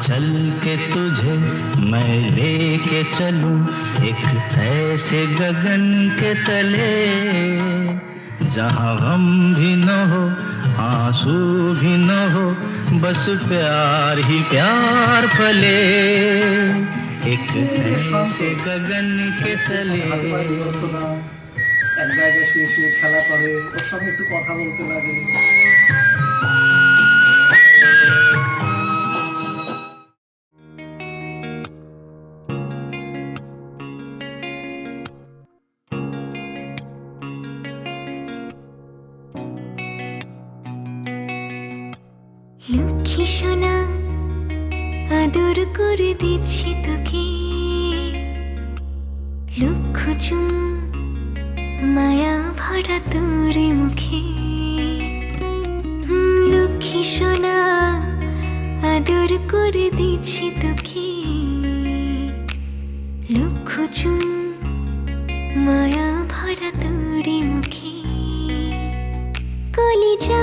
चल के तुझे मैं लेके चलूं एक ऐसे गगन के तले, जहां गम भी न हो आंसू भी न हो, बस प्यार ही प्यार पले, एक ऐसे गगन के तले। এক জায়গায় শুয়ে শুয়ে খেলা করে, ওর সঙ্গে একটু কথা বলতে লাগে। লক্ষ্মী সোনা আদর করে দিচ্ছি তোকে, লক্ষ চুম মায়া ভরা তোর মুখে। লক্ষ্মী সোনা আদর করে দিচ্ছি তোকে, লক্ষ চুম মায়া ভরা তোর মুখে। কলিজা